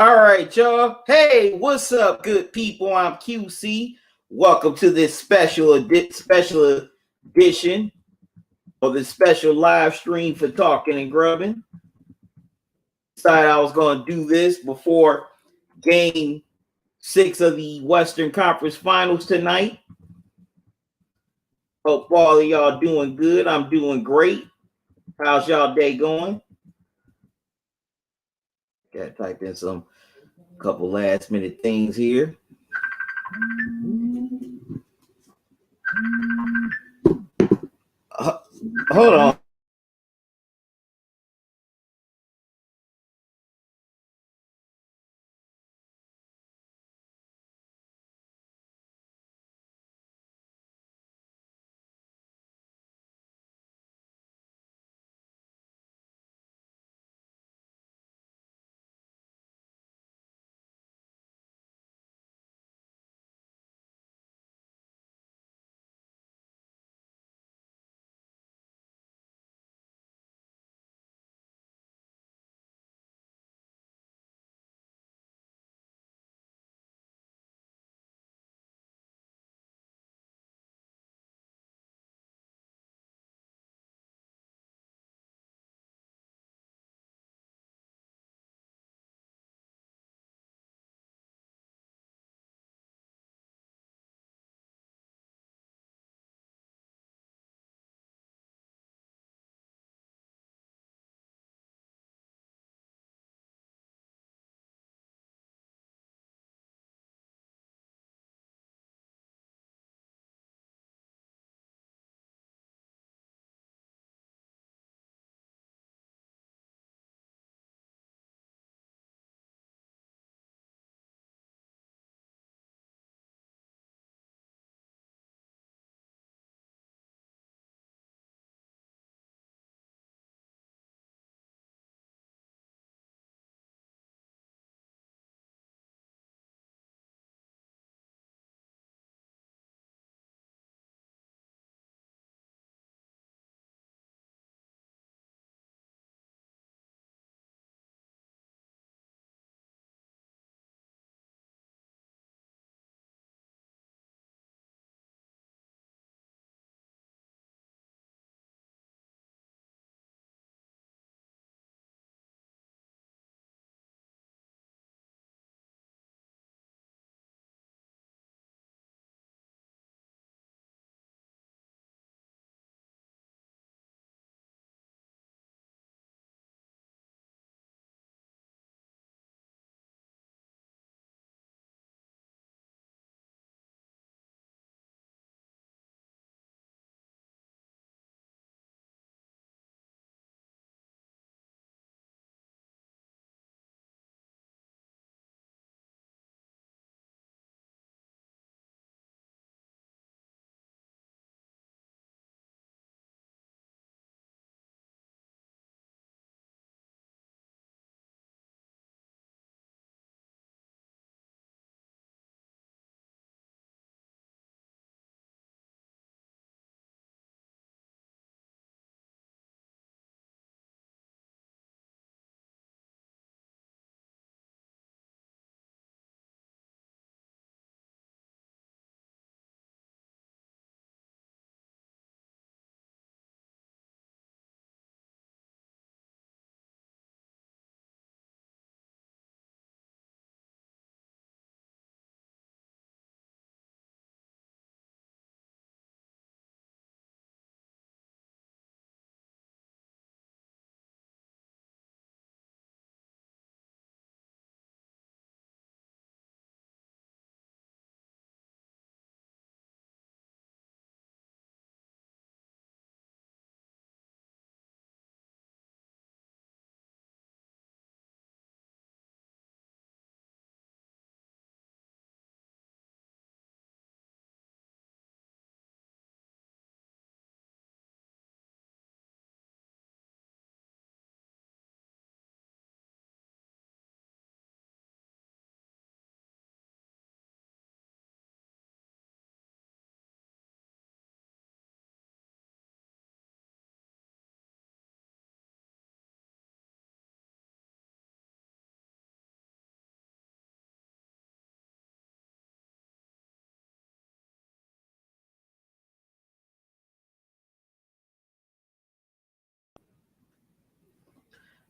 All right, y'all. Hey, what's up, good people? I'm QC. Welcome to this special edition of this special live stream for Talkin and Grubbin. Decided I was going to do this before Game 6 of the Western Conference Finals tonight. Hope all of y'all doing good. I'm doing great. How's y'all day going? Got to type in some couple last minute things here. Hold on.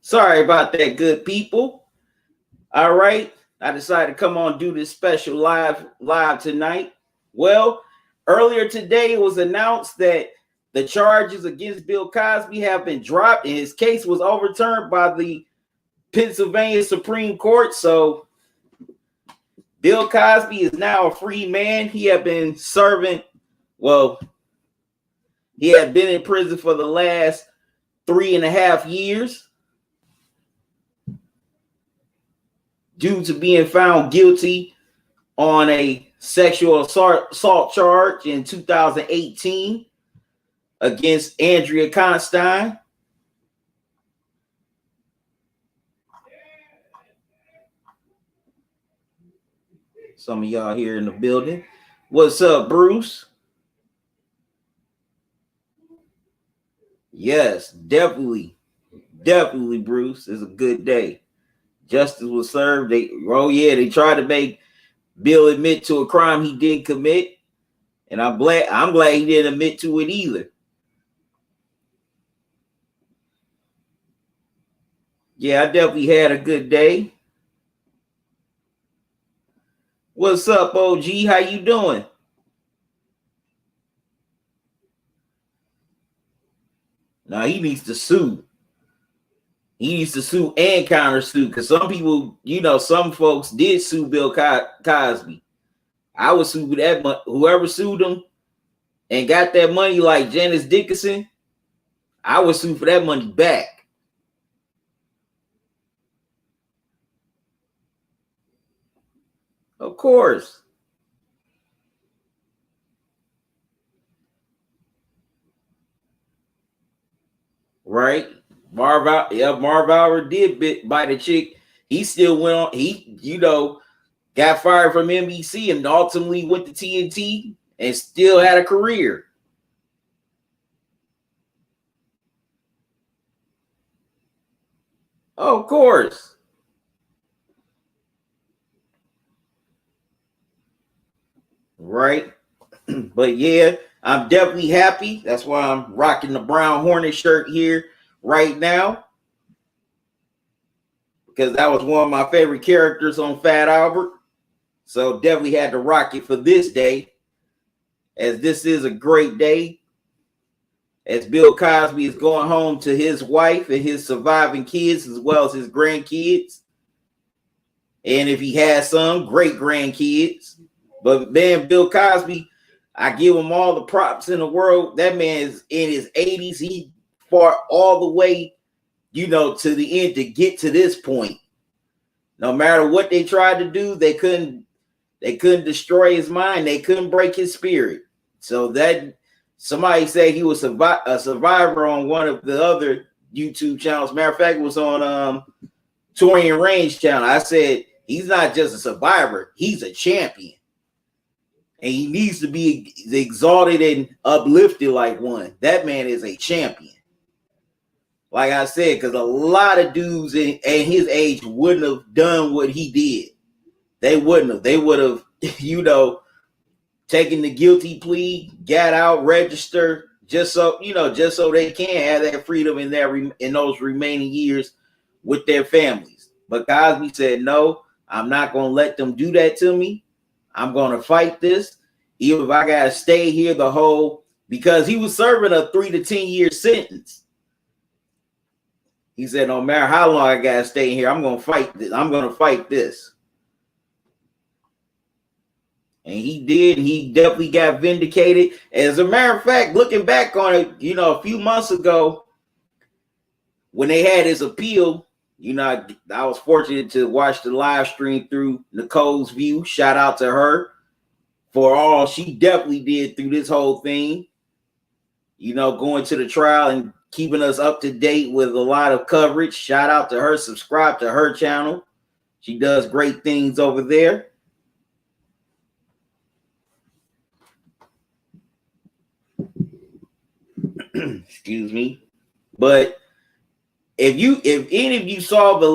Sorry about that, good people. All right, I decided to come on and do this special live tonight. Well, earlier today it was announced that the charges against Bill Cosby have been dropped and his case was overturned by the Pennsylvania Supreme Court. So Bill Cosby is now a free man. He had been serving, he had been in prison for the last 3.5 years due to being found guilty on a sexual assault charge in 2018 against Andrea Constein. Some of y'all here in the building. What's up, Bruce? Yes, definitely, Bruce. It's a good day. Justice was served. They tried to make Bill admit to a crime he didn't commit, and I'm glad he didn't admit to it either. Yeah, I definitely had a good day. What's up, OG? How you doing? Now he needs to sue. He needs to sue and countersue because some people, some folks did sue Bill Cosby. I would sue that whoever sued him and got that money, like Janice Dickinson. I would sue for that money back. Of course. Right? Marv Albert did bite a chick. He still went on. He, got fired from NBC and ultimately went to TNT and still had a career. Of course. Right? But yeah, I'm definitely happy. That's why I'm rocking the Brown Hornet shirt here right now. Because that was one of my favorite characters on Fat Albert. So definitely had to rock it for this day. As this is a great day. As Bill Cosby is going home to his wife and his surviving kids as well as his grandkids. And if he has some, great grandkids. But man, Bill Cosby, I give him all the props in the world. That man is in his 80s. He fought all the way, to the end to get to this point. No matter what they tried to do, they couldn't destroy his mind. They couldn't break his spirit. So that somebody said he was a survivor on one of the other YouTube channels. Matter of fact, it was on Torian Range channel. I said he's not just a survivor, he's a champion. And he needs to be exalted and uplifted like one. That man is a champion. Like I said, because a lot of dudes at his age wouldn't have done what he did. They wouldn't have. They would have, taken the guilty plea, got out, registered, just so they can have that freedom in those remaining years with their families. But Cosby said, no, I'm not going to let them do that to me. I'm going to fight this, even if I got to stay here because he was serving a 3 to 10 year sentence. He said, no matter how long I got to stay here, I'm going to fight this. I'm going to fight this. And he did. He definitely got vindicated. As a matter of fact, looking back on it, a few months ago, when they had his appeal, I was fortunate to watch the live stream through Nicole's View. Shout out to her for all she definitely did through this whole thing. Going to the trial and keeping us up to date with a lot of coverage. Shout out to her. Subscribe to her channel. She does great things over there. Excuse me. But if any of you saw the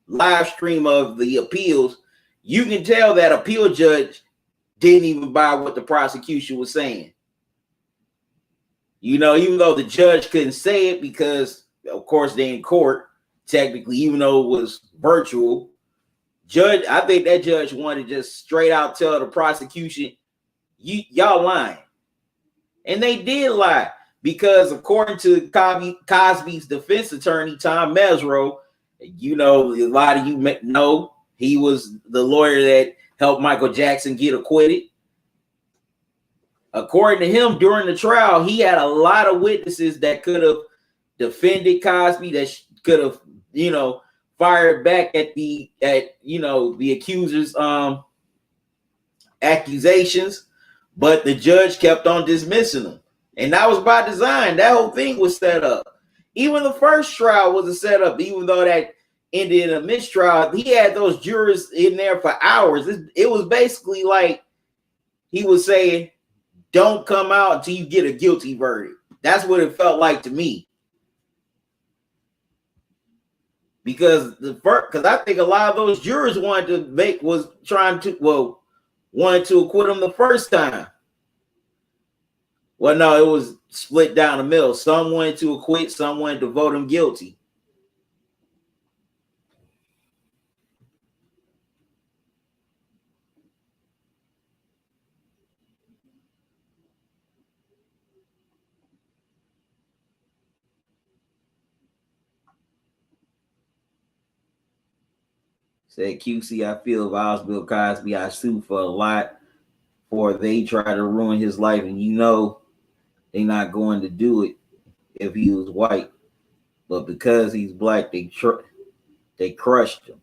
live stream of the appeals, you can tell that appeal judge didn't even buy what the prosecution was saying. Even though the judge couldn't say it because of course, they in court technically, even though it was virtual. Judge, I think that judge wanted to just straight out tell the prosecution, y'all lying. And they did lie because according to Cosby's defense attorney, Tom Mesereau, you know, a lot of you know he was the lawyer that helped Michael Jackson get acquitted. According to him, during the trial, he had a lot of witnesses that could have defended Cosby, that could have, you know, fired back at the accusers' accusations, but the judge kept on dismissing them. And that was by design. That whole thing was set up. Even the first trial was a setup, even though that ended in a mistrial. He had those jurors in there for hours. It was basically like he was saying, don't come out until you get a guilty verdict. That's what it felt like to me. Because I think a lot of those jurors wanted to acquit him the first time. Well, no, it was split down the middle. Some wanted to acquit, some wanted to vote him guilty. Said QC, I feel if I was Bill Cosby, I sue for a lot, or they try to ruin his life, and you know they're not going to do it if he was white. But because he's black, they crushed him.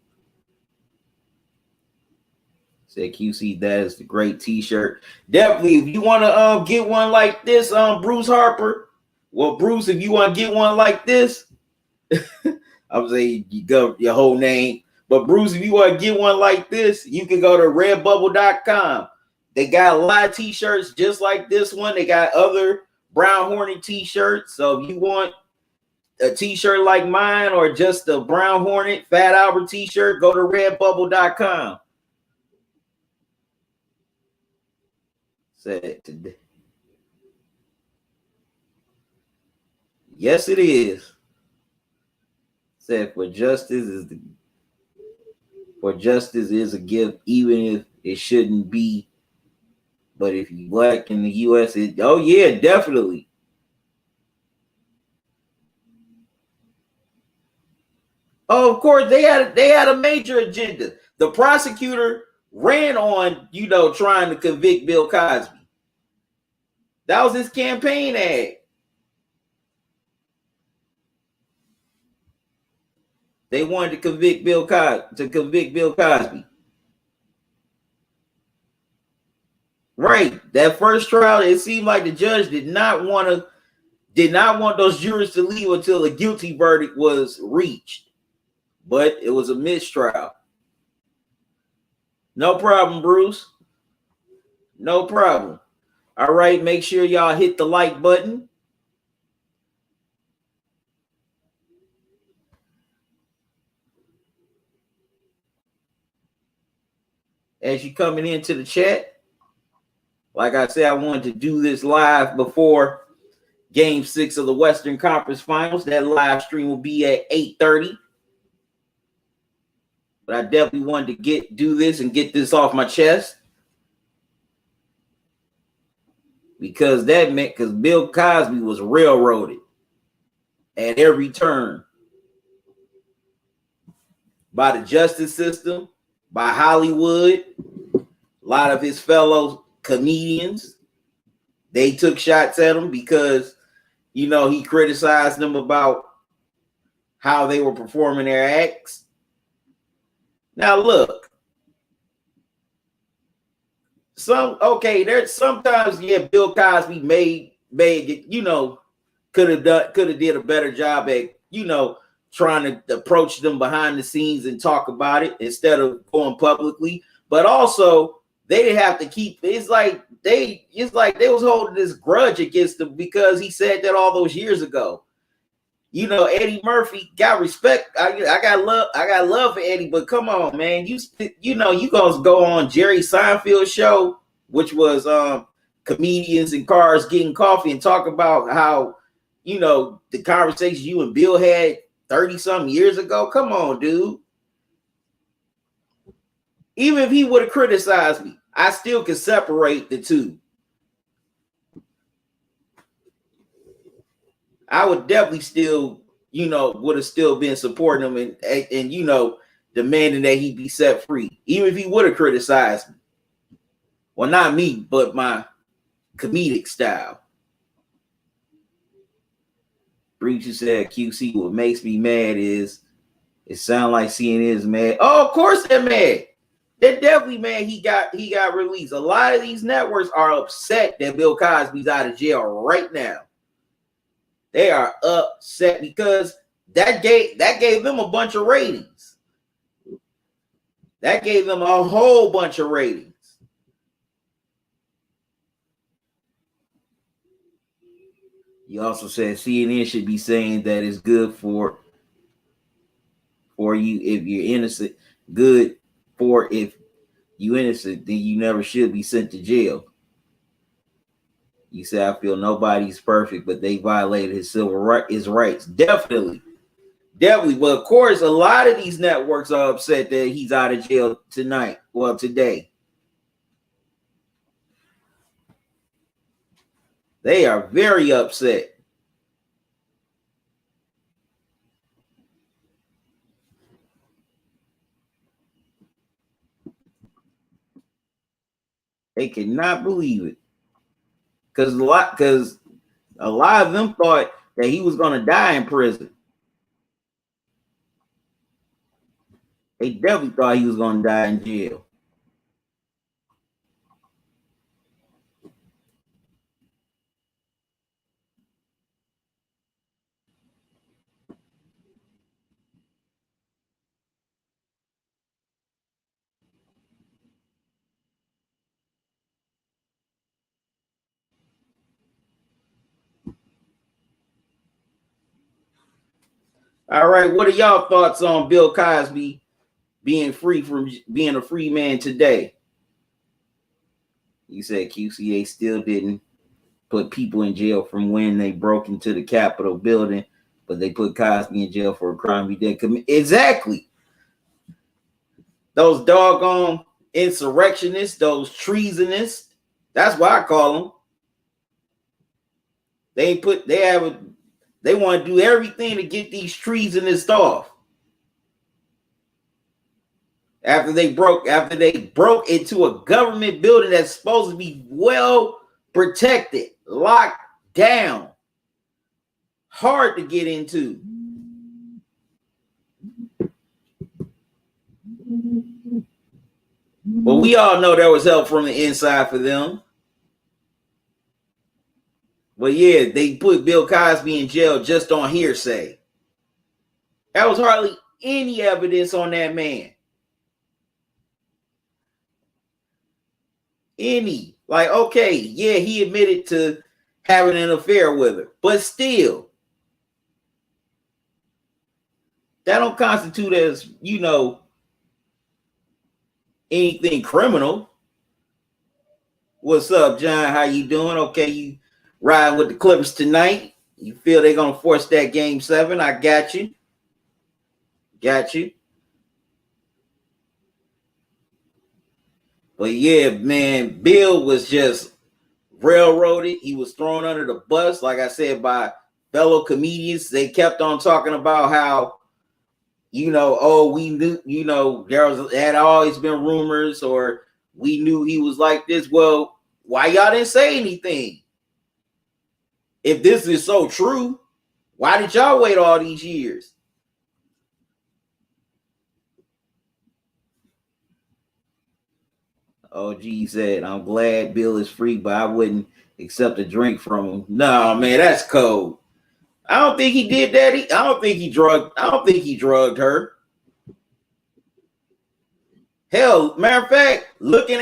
Said QC, that is the great t-shirt. Definitely, if you want to get one like this, Bruce Harper. Well, Bruce, if you want to get one like this, I would say you go your whole name. But Bruce, if you want to get one like this, you can go to redbubble.com. They got a lot of t-shirts just like this one. They got other Brown Hornet t-shirts. So if you want a t-shirt like mine or just a Brown Hornet Fat Albert t-shirt, go to redbubble.com. Said today. Yes, it is. Said for justice is a gift, even if it shouldn't be. But if you black in the U.S., oh yeah, definitely. Oh, of course, they had a major agenda. The prosecutor ran on, trying to convict Bill Cosby. That was his campaign ad. They wanted to convict Bill Cosby. Right. That first trial, it seemed like the judge did not want those jurors to leave until a guilty verdict was reached. But it was a mistrial. No problem, Bruce. No problem. All right, make sure y'all hit the like button. As you coming into the chat, like I said, I wanted to do this live before Game 6 of the Western Conference Finals. That live stream will be at 8:30. But I definitely wanted to do this and get this off my chest. Because Bill Cosby was railroaded at every turn by the justice system, by Hollywood, a lot of his fellow comedians. They took shots at him because, he criticized them about how they were performing their acts. Now, look. There's sometimes, Bill Cosby could have did a better job at, trying to approach them behind the scenes and talk about it instead of going publicly. But also, they didn't have to keep. It's like they was holding this grudge against him because he said that all those years ago. Eddie Murphy got respect. I got love for Eddie, but come on, man. You gonna go on Jerry Seinfeld's show, which was comedians in cars getting coffee, and talk about how the conversations you and Bill had 30-something years ago. Come on, dude. Even if he would have criticized me, I still could separate the two. I would definitely still, would have still been supporting him and demanding that he be set free, even if he would have criticized me. Well, not me, but my comedic style. Breacher said, QC, what makes me mad is it sounds like CNN is mad. Oh, of course they're mad. They're definitely mad he got released. A lot of these networks are upset that Bill Cosby's out of jail right now. They are upset because that gave them a bunch of ratings. That gave them a whole bunch of ratings. He also said CNN should be saying that it's good for you if you're innocent. Good for if you innocent, then you never should be sent to jail. You say, I feel nobody's perfect, but they violated his his rights. Definitely. But of course, a lot of these networks are upset that he's out of jail tonight. Well, today. They are very upset. They cannot believe it. Because a lot of them thought that he was going to die in prison. They definitely thought he was going to die in jail. All right, what are y'all thoughts on Bill Cosby being free from being a free man today? You said QCA still didn't put people in jail from when they broke into the Capitol building, but they put Cosby in jail for a crime he didn't commit. Exactly. Those doggone insurrectionists, those treasonists. That's what I call them. They want to do everything to get these treasonists off. After they broke into a government building that's supposed to be well protected, locked down, hard to get into. But we all know there was help from the inside for them. But yeah, they put Bill Cosby in jail just on hearsay. There was hardly any evidence on that man. Any. Like, okay, yeah, he admitted to having an affair with her. But still, that don't constitute as, anything criminal. What's up, John? How you doing? Okay, you riding with the Clippers tonight? You feel they're gonna force that game 7? I got you. But yeah, man, Bill was just railroaded. He was thrown under the bus, like I said, by fellow comedians. They kept on talking about how, we knew, there had always been rumors, or we knew he was like this. Well, why y'all didn't say anything? If this is so true, why did y'all wait all these years? Oh, G said, I'm glad Bill is free, but I wouldn't accept a drink from him. No, man, that's cold. I don't think he did that. I don't think he drugged her. Hell, matter of fact, looking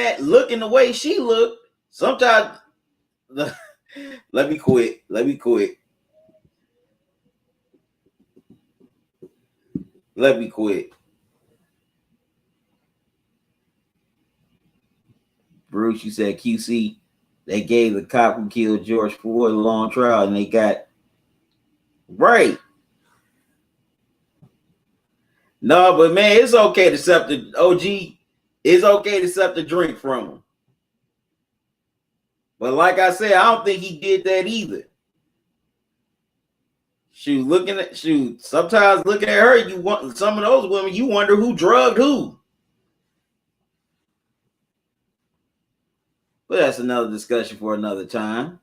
the way she looked, sometimes let me quit. Bruce, you said QC, they gave the cop who killed George Floyd a long trial and they got Right. No, but man, it's okay to accept the OG. It's okay to accept the drink from him. But like I said, I don't think he did that either. Sometimes looking at her, you want some of those women, you wonder who drugged who. But that's another discussion for another time.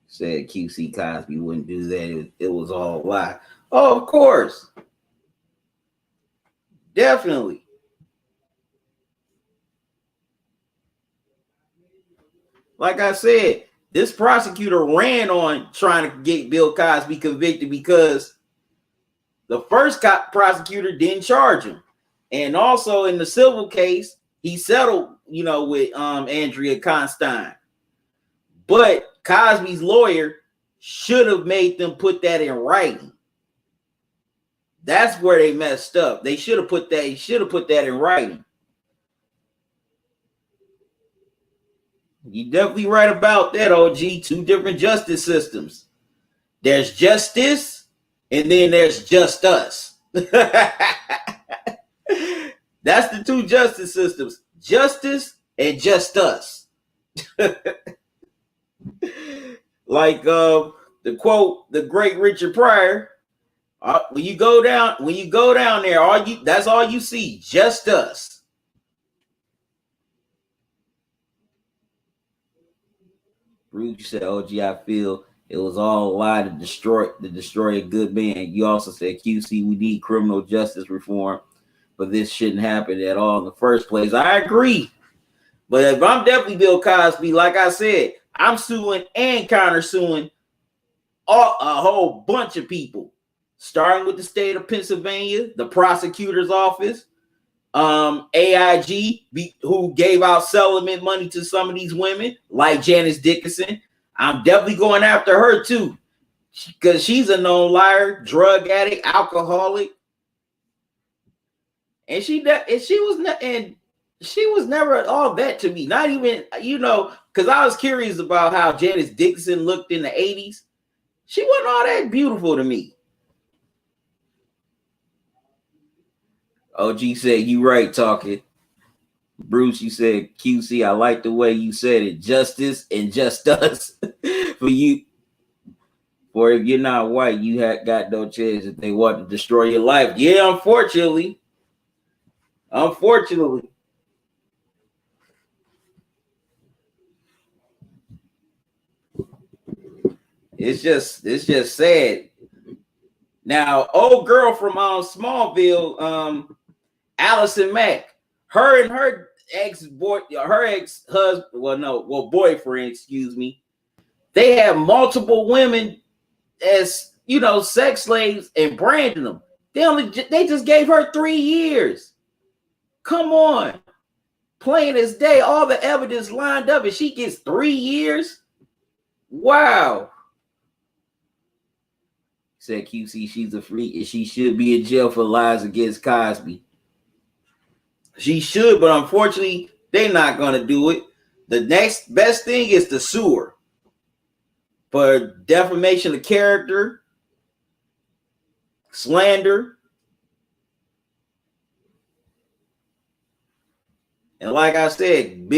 Said QC Cosby wouldn't do that. It was all a lie. Oh, of course. Definitely. Like I said, this prosecutor ran on trying to get Bill Cosby convicted because the first prosecutor didn't charge him. And also in the civil case, he settled, with Andrea Constein. But Cosby's lawyer should have made them put that in writing. That's where they messed up. They should have put that. He should have put that in writing. You're definitely right about that, OG. Two different justice systems. There's justice, and then there's just us. That's the two justice systems. Justice and just us. Like the quote, the great Richard Pryor. When you go down there, that's all you see, just us. Bruce said, "OG, I feel it was all a lie to destroy a good man." You also said, "QC, we need criminal justice reform, but this shouldn't happen at all in the first place." I agree, but if I'm definitely Bill Cosby, like I said, I'm suing and countersuing a whole bunch of people, starting with the state of Pennsylvania, the prosecutor's office, AIG, who gave out settlement money to some of these women, like Janice Dickinson. I'm definitely going after her too, because she's a known liar, drug addict, alcoholic, and she was never all that to me. Not even, because I was curious about how Janice Dickinson looked in the 80s. She wasn't all that beautiful to me. OG said, "You right, Talkin." Bruce, you said, "QC, I like the way you said it. Justice and just us." For you, for if you're not white, you got no chance if they want to destroy your life. Yeah, unfortunately. It's just sad. Now, old girl from Smallville, Allison Mack, her and her ex-husband, boyfriend, excuse me, they have multiple women as sex slaves and branding them. They just gave her 3 years. Come on, plain as day, all the evidence lined up, and she gets 3 years. Wow. Said QC, she's a freak and she should be in jail for lies against Cosby. She should, but unfortunately, they're not going to do it. The next best thing is to sue her for defamation of character, slander. And like I said,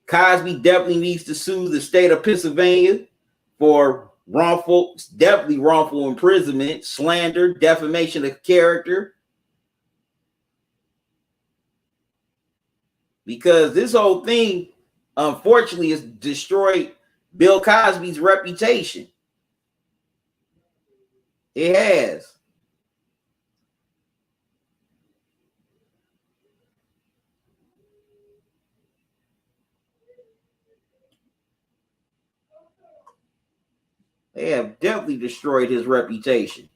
Cosby definitely needs to sue the state of Pennsylvania for wrongful imprisonment, slander, defamation of character. Because this whole thing, unfortunately, has destroyed Bill Cosby's reputation. It has. They have definitely destroyed his reputation.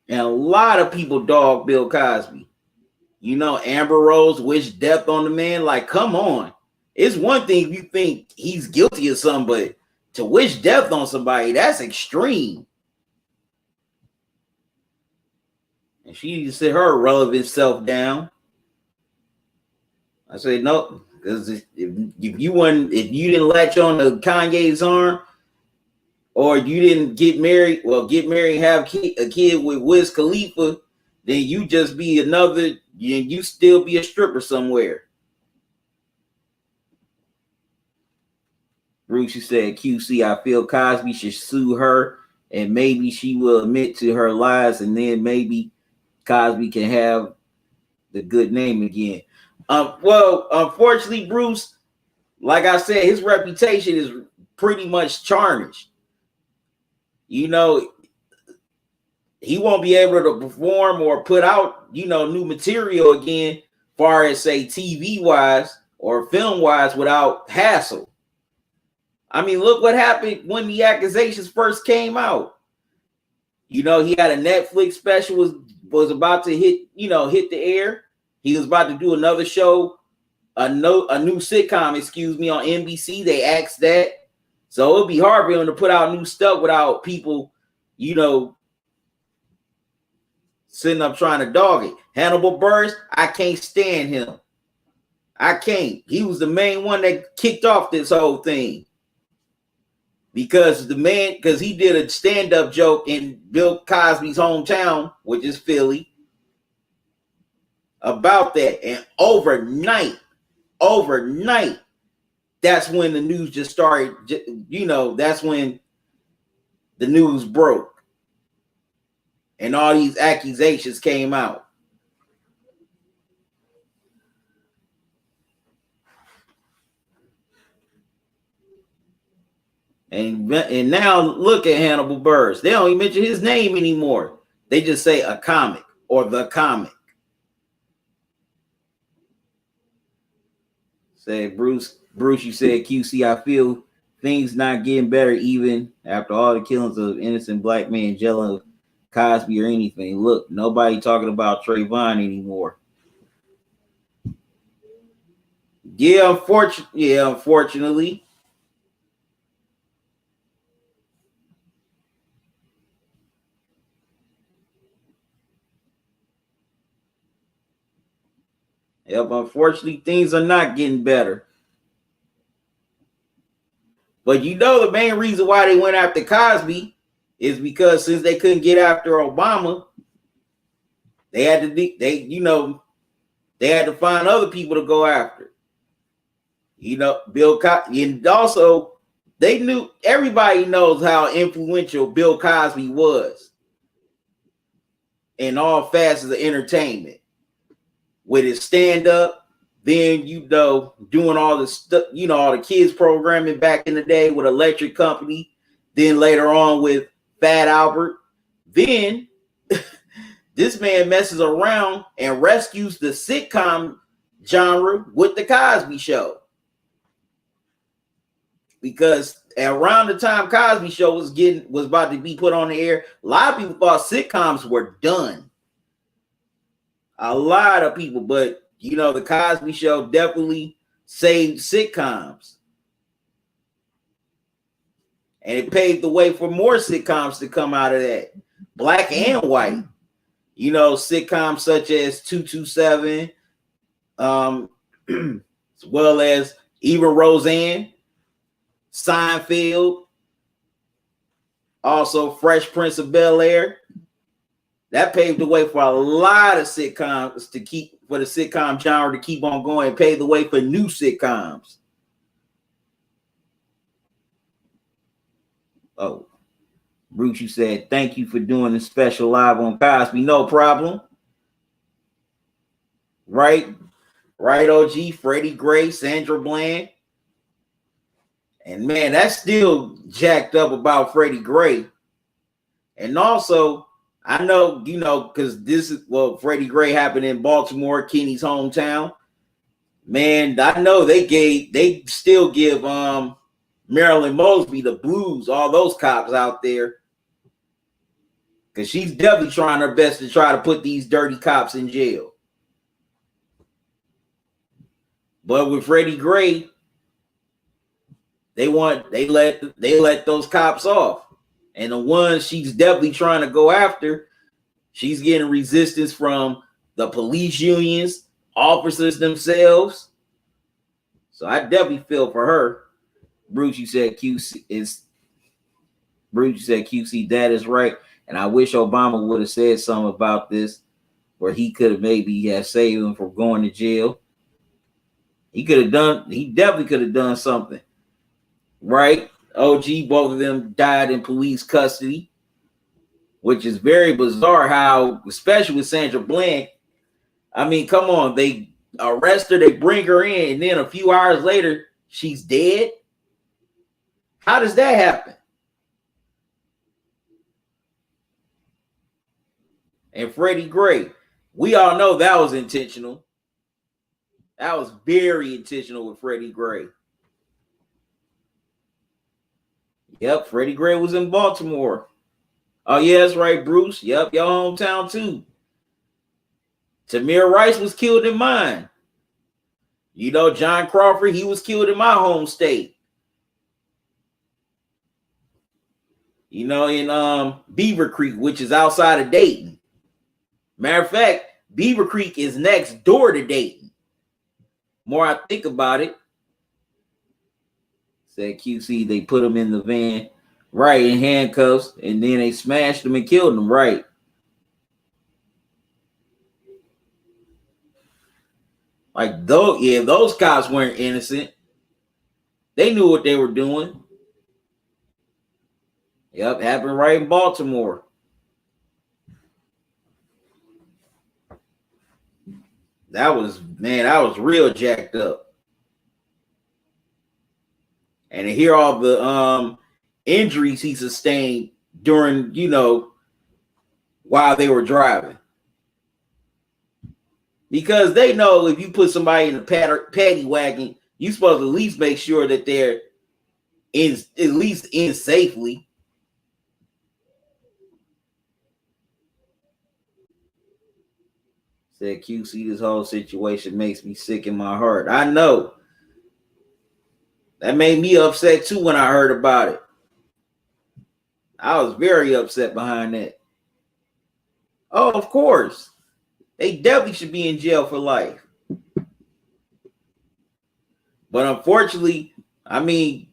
And a lot of people dog Bill Cosby. You know, Amber Rose wished death on the man. Like, come on. It's one thing if you think he's guilty of something, but to wish death on somebody, that's extreme. And she needs to sit her irrelevant self down. I say no, because if you didn't latch on to Kanye's arm, or you didn't get married, and have a kid with Wiz Khalifa, then you just be another, you still be a stripper somewhere. Bruce, you said, QC, I feel Cosby should sue her, and maybe she will admit to her lies, and then maybe Cosby can have the good name again. Well, unfortunately, Bruce, like I said, his reputation is pretty much tarnished. You know, he won't be able to perform or put out, new material again, far as say TV wise or film wise, without hassle. I mean, look what happened when the accusations first came out. He had a Netflix special was about to hit the air. He was about to do another show, a new sitcom, on NBC. They asked that. So it'd be hard for him to put out new stuff without people, sitting up trying to dog it. Hannibal Buress, I can't stand him. I can't. He was the main one that kicked off this whole thing. Because he did a stand-up joke in Bill Cosby's hometown, which is Philly, about that. And overnight, that's when the news just started, that's when the news broke. And all these accusations came out. And now look at Hannibal Buress. They don't even mention his name anymore. They just say a comic or the comic. Say Bruce, you said, QC, I feel things not getting better even after all the killings of innocent black men, Jello, Cosby, or anything. Look, nobody talking about Trayvon anymore. Yeah, unfortunately. Yep, unfortunately, things are not getting better. But the main reason why they went after Cosby is because since they couldn't get after Obama, they had to find other people to go after. Bill Cosby, and also everybody knows how influential Bill Cosby was in all facets of entertainment. With his stand-up, then doing all the stuff, all the kids programming back in the day with Electric Company, then later on with Fat Albert. Then this man messes around and rescues the sitcom genre with the Cosby Show. Because around the time Cosby Show was about to be put on the air, a lot of people thought sitcoms were done. A lot of people, but the Cosby Show definitely saved sitcoms. And it paved the way for more sitcoms to come out of that. Black and white. Sitcoms such as 227, as well as even Roseanne, Seinfeld, also Fresh Prince of Bel-Air. That paved the way for a lot of sitcoms for the sitcom genre to keep on going, and paved the way for new sitcoms. Oh, Bruce, you said, thank you for doing the special live on Cosby. No problem. Right, OG, Freddie Gray, Sandra Bland. And man, that's still jacked up about Freddie Gray. And also, I know, because Freddie Gray happened in Baltimore, Kenny's hometown. Man, I know they still give Marilyn Mosby the blues, all those cops out there. Because she's definitely trying her best to try to put these dirty cops in jail. But with Freddie Gray, they let those cops off. And the ones she's definitely trying to go after, she's getting resistance from the police unions, officers themselves. So I definitely feel for her. Bruce, you said QC, that is right. And I wish Obama would have said something about this, where he could have maybe have saved him from going to jail. He definitely could have done something. Right? OG, both of them died in police custody, which is very bizarre how, especially with Sandra Bland, I mean, come on, they arrest her, they bring her in, and then a few hours later, she's dead. How does that happen? And Freddie Gray, we all know that was intentional. That was very intentional with Freddie Gray. Yep, Freddie Gray was in Baltimore. Oh, yeah, that's right, Bruce. Yep, your hometown too. Tamir Rice was killed in mine. You know, John Crawford, he was killed in my home state. You know, in Beaver Creek, which is outside of Dayton. Matter of fact, Beaver Creek is next door to Dayton. More I think about it. Said QC, they put him in the van, right, in handcuffs, and then they smashed him and killed him, right. Like, those cops weren't innocent. They knew what they were doing. Yep, happened right in Baltimore. That was real jacked up. And to hear all the injuries he sustained during, while they were driving. Because they know if you put somebody in a paddy wagon, you're supposed to at least make sure that they're at least in safely. Said QC, this whole situation makes me sick in my heart. I know. That made me upset too when I heard about it. I was very upset behind that. Oh, of course. They definitely should be in jail for life. But unfortunately, I mean,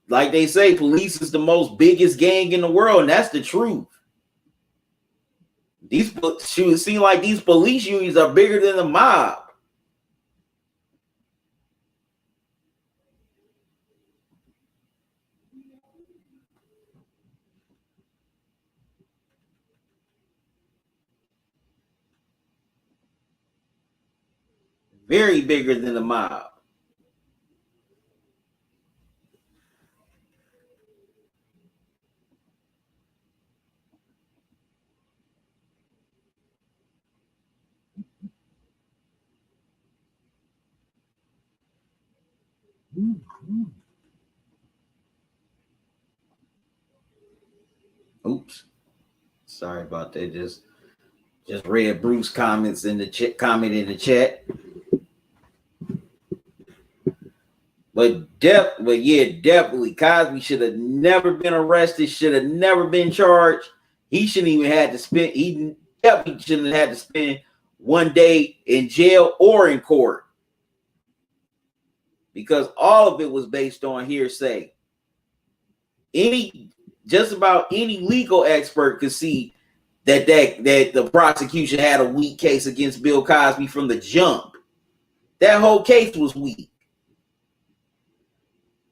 like they say, police is the most biggest gang in the world, and that's the truth. It seem like these police unions are bigger than the mob. Very bigger than the mob. Oops. Sorry about that. Just read Bruce comments in the chat. But definitely, Cosby should have never been arrested. Should have never been charged. He shouldn't even had to spend. He definitely shouldn't have had to spend one day in jail or in court, because all of it was based on hearsay. Just about any legal expert could see that the prosecution had a weak case against Bill Cosby from the jump. That whole case was weak.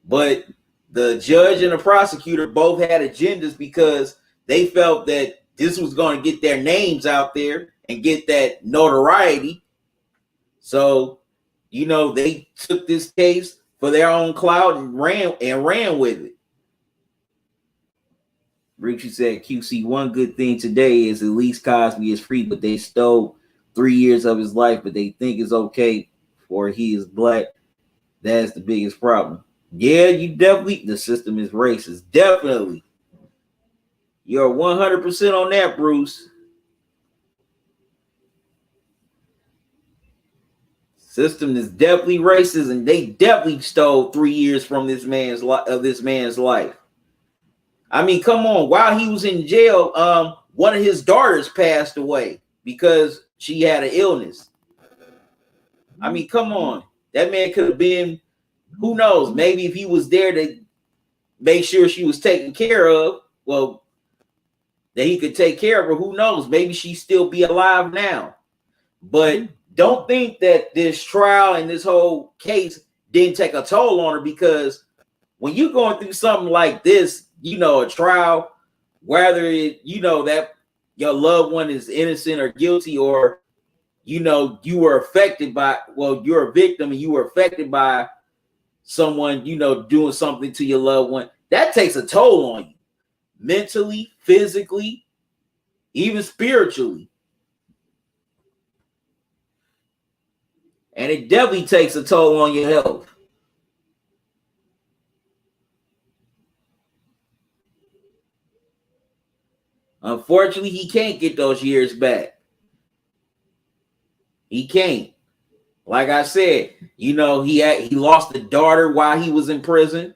But the judge and the prosecutor both had agendas because they felt that this was going to get their names out there and get that notoriety. So, they took this case for their own clout and ran with it. Richie said, QC, one good thing today is at least Cosby is free, but they stole 3 years of his life, but they think it's okay for he is black. That's the biggest problem. Yeah, the system is racist. Definitely. You're 100% on that, Bruce. System is definitely racist, and they definitely stole 3 years from this man's life. I mean, come on. While he was in jail, one of his daughters passed away because she had an illness. I mean, come on. That man could have been, who knows, maybe if he was there to make sure she was taken care of, well, that he could take care of her. Who knows? Maybe she'd still be alive now. But don't think that this trial and this whole case didn't take a toll on her, because when you're going through something like this, a trial, whether it, that your loved one is innocent or guilty, or, you were affected by, you're a victim and you were affected by someone, doing something to your loved one, that takes a toll on you mentally, physically, even spiritually. And it definitely takes a toll on your health. Unfortunately, he can't get those years back. He can't. Like I said, he lost a daughter while he was in prison.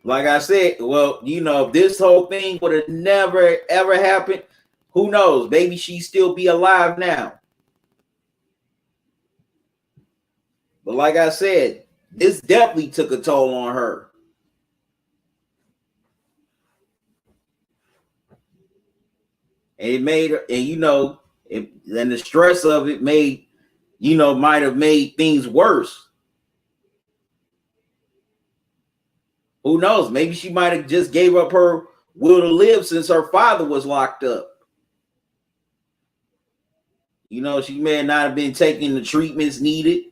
Like I said, if this whole thing would have never ever happened, who knows? Maybe she'd still be alive now. But like I said, this definitely took a toll on her. And it made her, and the stress of it made, might have made things worse. Who knows? Maybe she might have just gave up her will to live since her father was locked up. She may not have been taking the treatments needed.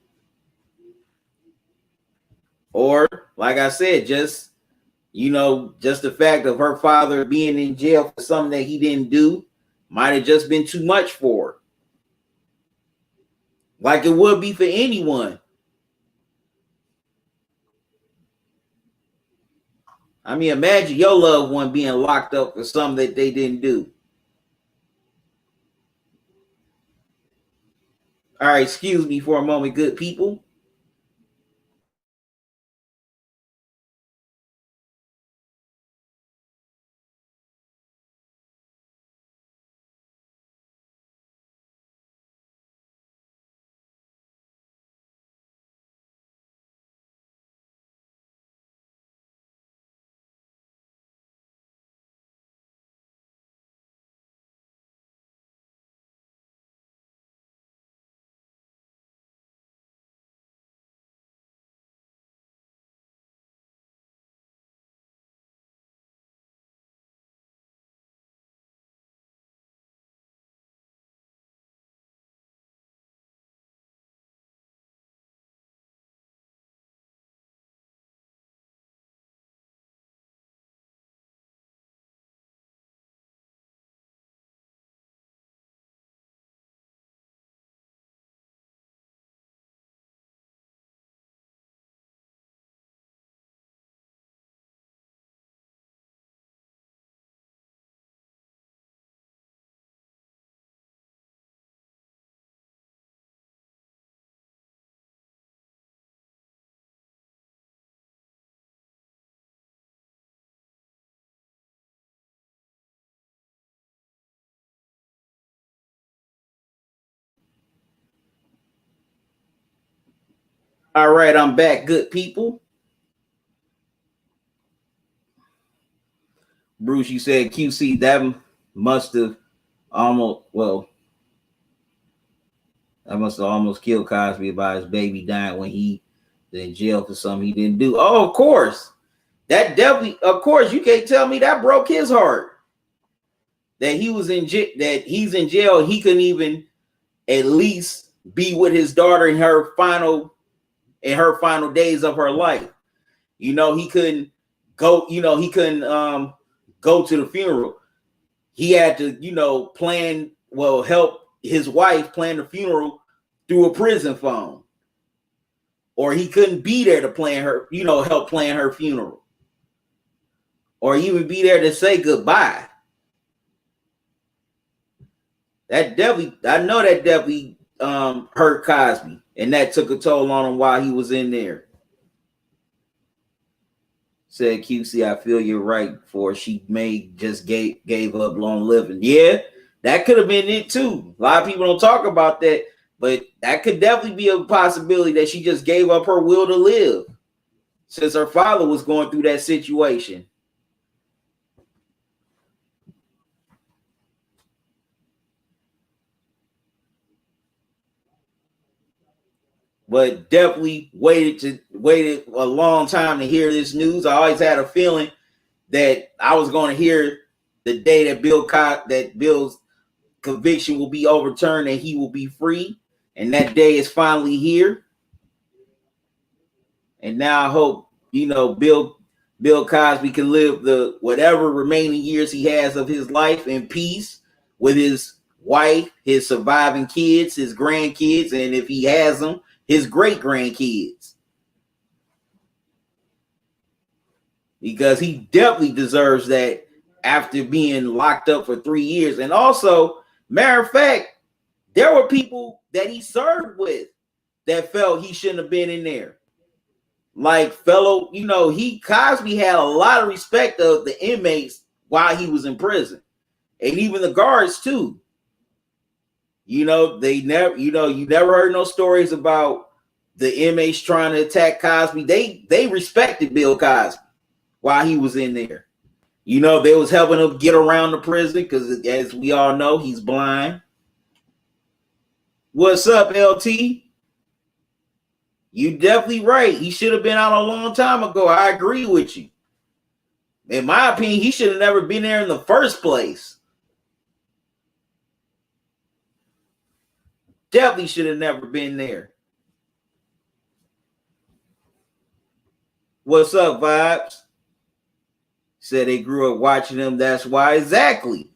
Or, like I said, just the fact of her father being in jail for something that he didn't do might have just been too much for her. Like it would be for anyone. I mean, imagine your loved one being locked up for something that they didn't do. All right, excuse me for a moment, good people. All right, I'm back, good people. Bruce, you said QC, that must have almost killed Cosby about his baby dying when he was in jail for something he didn't do. Oh, of course. That definitely, of course, you can't tell me that broke his heart. That he was in jail, that he's in jail, he couldn't even at least be with his daughter in her final days of her life. He couldn't go, go to the funeral. He had to, help his wife plan the funeral through a prison phone. Or he couldn't be there to plan her, help plan her funeral. Or even be there to say goodbye. I know that definitely hurt Cosby, and that took a toll on him while he was in there. Said QC, I feel you're right. For she just gave up long living. Yeah, that could have been it too. A lot of people don't talk about that, but that could definitely be a possibility that she just gave up her will to live since her father was going through that situation. But definitely waited a long time to hear this news. I always had a feeling that I was going to hear the day that Bill's conviction will be overturned and he will be free. And that day is finally here. And now I hope, Bill Cosby can live the whatever remaining years he has of his life in peace with his wife, his surviving kids, his grandkids, and if he has them, his great grandkids. Because he definitely deserves that after being locked up for 3 years. And also, matter of fact, there were people that he served with that felt he shouldn't have been in there. Like Cosby had a lot of respect of the inmates while he was in prison. And even the guards too. You never heard no stories about the inmates trying to attack Cosby. They respected Bill Cosby while he was in there. They was helping him get around the prison because, as we all know, he's blind. What's up, LT? You definitely right. He should have been out a long time ago. I agree with you. In my opinion, he should have never been there in the first place. Definitely should have never been there. What's up, Vibes? Said they grew up watching him. That's why. Exactly.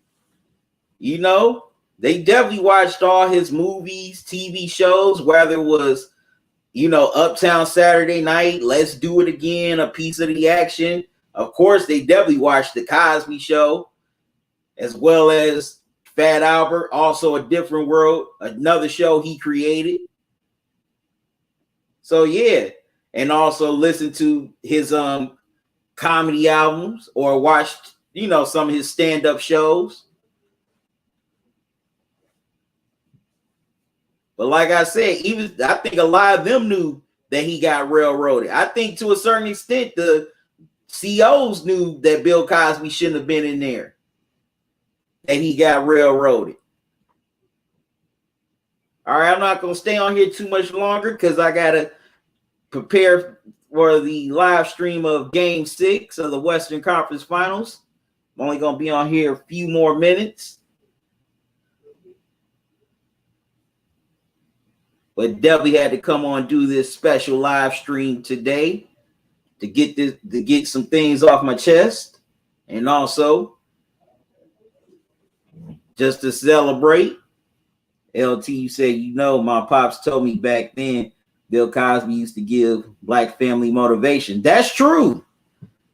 They definitely watched all his movies, TV shows, whether it was, Uptown Saturday Night, Let's Do It Again, A Piece of the Action. Of course, they definitely watched The Cosby Show, as well as Fat Albert, also A Different World, another show he created. So, yeah. And also listen to his comedy albums or watched, some of his stand-up shows. But like I said, I think a lot of them knew that he got railroaded. I think to a certain extent, the COs knew that Bill Cosby shouldn't have been in there, and he got railroaded. All right, I'm not going to stay on here too much longer because I got to prepare for the live stream of Game 6 of the Western Conference Finals. I'm only going to be on here a few more minutes. But definitely had to come on and do this special live stream today to get some things off my chest, and also just to celebrate. LT, you said, my pops told me back then Bill Cosby used to give black family motivation. That's true.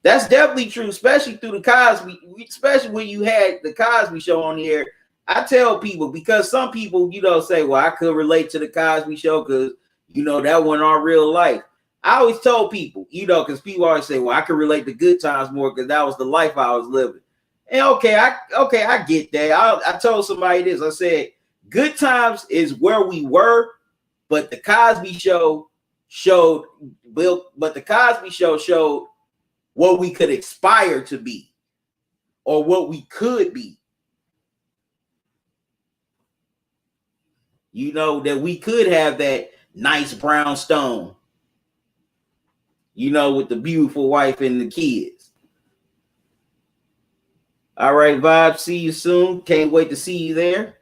That's definitely true, especially through the Cosby, especially when you had the Cosby Show on the air. I tell people, because some people, say, well, I could relate to the Cosby Show because, that wasn't our real life. I always told people, because people always say, well, I could relate to Good Times more because that was the life I was living. And I get that. I told somebody this. I said, Good Times is where we were, but the Cosby Show showed what we could aspire to be or what we could be. That we could have that nice brownstone, with the beautiful wife and the kids. All right, Vibe, see you soon. Can't wait to see you there.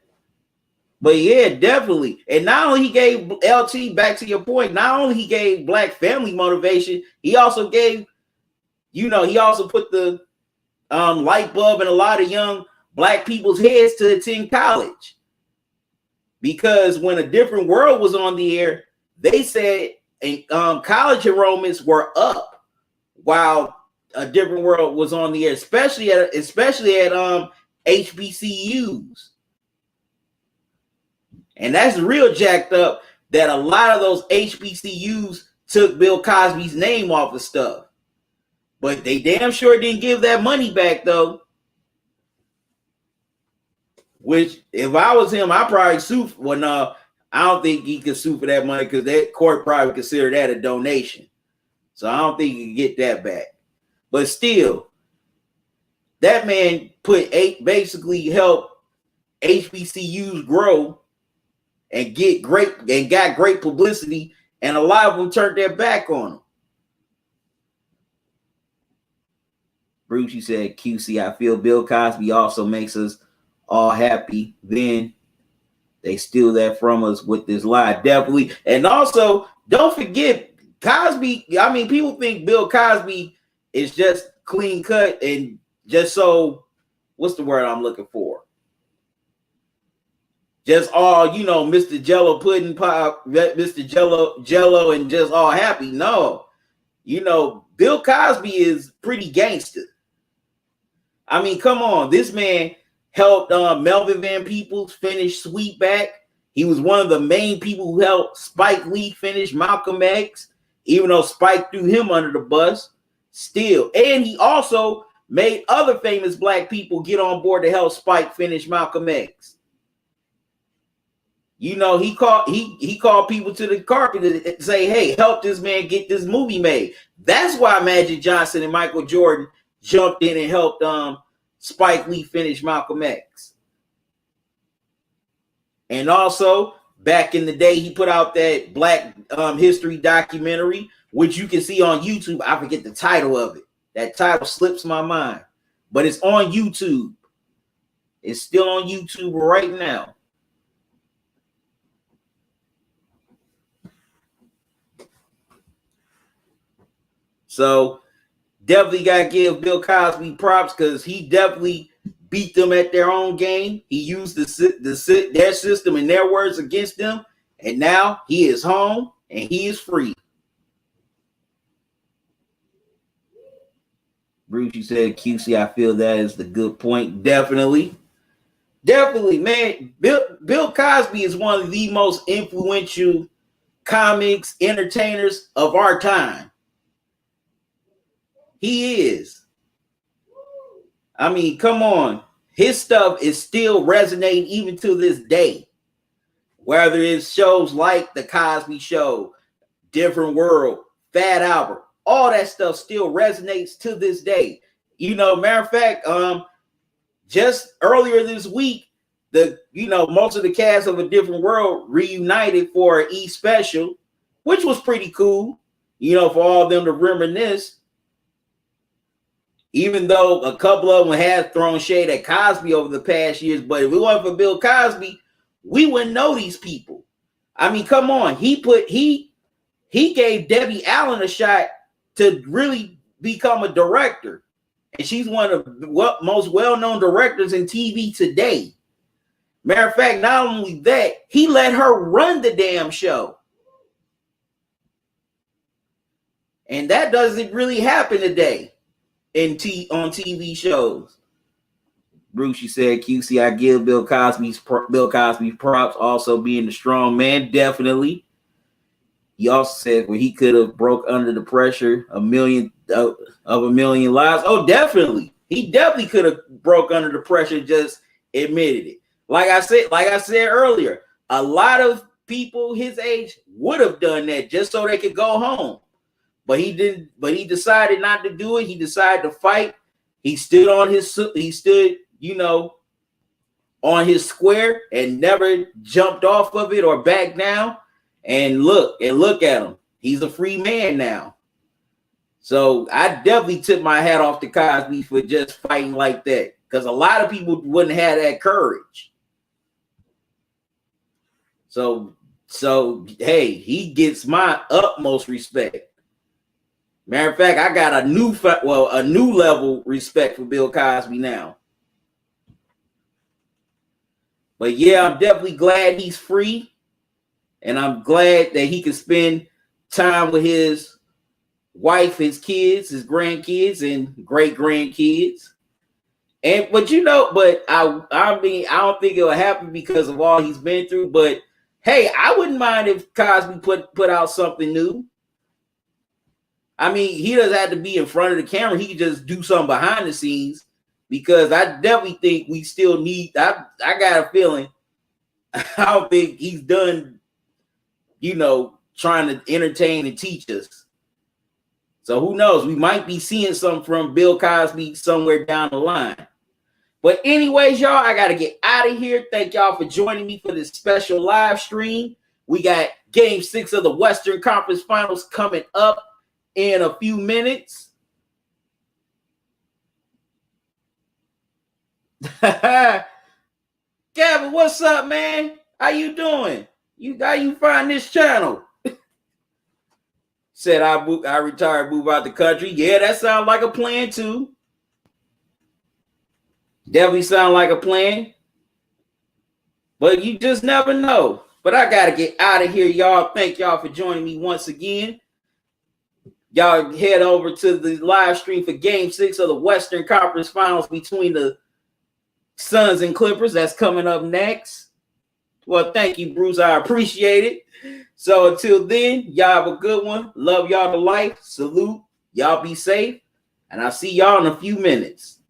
But yeah, definitely. And not only he gave LT, back to your point, not only he gave black family motivation, he also gave, he also put the light bulb in a lot of young black people's heads to attend college. Because when A Different World was on the air, they said college enrollments were up while A Different World was on the air, especially at HBCUs. And that's real jacked up that a lot of those HBCUs took Bill Cosby's name off of stuff. But they damn sure didn't give that money back, though. Which, if I was him, I'd probably sue. Well, no, I don't think he could sue for that money because that court probably consider that a donation. So I don't think he could get that back. But still, that man basically helped HBCUs grow and got great publicity, and a lot of them turned their back on him. Bruce, you said, QC, I feel Bill Cosby also makes us all happy. Then they steal that from us with this lie. Definitely. And also, don't forget, Cosby, I mean, people think Bill Cosby is just clean cut and just so, what's the word I'm looking for? Just all, Mr. Jello pudding pop, Mr. Jello and just all happy. No, Bill Cosby is pretty gangster. I mean, come on. This man helped Melvin Van Peebles finish Sweetback. He was one of the main people who helped Spike Lee finish Malcolm X, even though Spike threw him under the bus. Still. And he also made other famous black people get on board to help Spike finish Malcolm X. He called people to the carpet to say, hey, help this man get this movie made. That's why Magic Johnson and Michael Jordan jumped in and helped Spike Lee finish Malcolm X. And also, back in the day, he put out that Black History documentary, which you can see on YouTube. I forget the title of it. That title slips my mind. But it's on YouTube. It's still on YouTube right now. So definitely got to give Bill Cosby props because he definitely beat them at their own game. He used their system and their words against them. And now he is home and he is free. Bruce, you said, QC, I feel that is the good point. Definitely, man. Bill Cosby is one of the most influential comics entertainers of our time. He is. I mean, come on. His stuff is still resonating even to this day. Whether it's shows like The Cosby Show, Different World, Fat Albert, all that stuff still resonates to this day. Matter of fact, just earlier this week, most of the cast of A Different World reunited for an E special, which was pretty cool, for all of them to reminisce. Even though a couple of them had thrown shade at Cosby over the past years, but if it wasn't for Bill Cosby, we wouldn't know these people. I mean, come on. He gave Debbie Allen a shot to really become a director. And she's one of the most well-known directors in TV today. Matter of fact, not only that, he let her run the damn show. And that doesn't really happen today. On TV shows. Bruce, you said, QC, I give Bill Cosby props, also being a strong man. Definitely. He also said when he could have broke under the pressure of a million lives. Oh, definitely. He definitely could have broke under the pressure, just admitted it. Like I said earlier, a lot of people his age would have done that just so they could go home. But he didn't. But he decided not to do it. He decided to fight. He stood on his on his square and never jumped off of it or backed down. And look at him. He's a free man now. So I definitely took my hat off to Cosby for just fighting like that, because a lot of people wouldn't have that courage. So hey, he gets my utmost respect. Matter of fact, I got a new level respect for Bill Cosby now. But yeah, I'm definitely glad he's free. And I'm glad that he can spend time with his wife, his kids, his grandkids, and great grandkids. But I mean, I don't think it'll happen because of all he's been through. But hey, I wouldn't mind if Cosby put out something new. I mean, he doesn't have to be in front of the camera. He can just do something behind the scenes, because I definitely think we still need. I got a feeling. I don't think he's done, trying to entertain and teach us. So who knows? We might be seeing something from Bill Cosby somewhere down the line. But anyways, y'all, I got to get out of here. Thank y'all for joining me for this special live stream. We got Game 6 of the Western Conference Finals coming up in a few minutes. Gavin, what's up, man? How you doing? How you find this channel? Said I retired, move out the country. Yeah, that sounds like a plan too. Definitely sound like a plan. But you just never know. But I got to get out of here, y'all. Thank y'all for joining me once again. Y'all head over to the live stream for Game 6 of the Western Conference Finals between the Suns and Clippers. That's coming up next. Well, thank you, Bruce. I appreciate it. So until then, y'all have a good one. Love y'all to life. Salute. Y'all be safe. And I'll see y'all in a few minutes.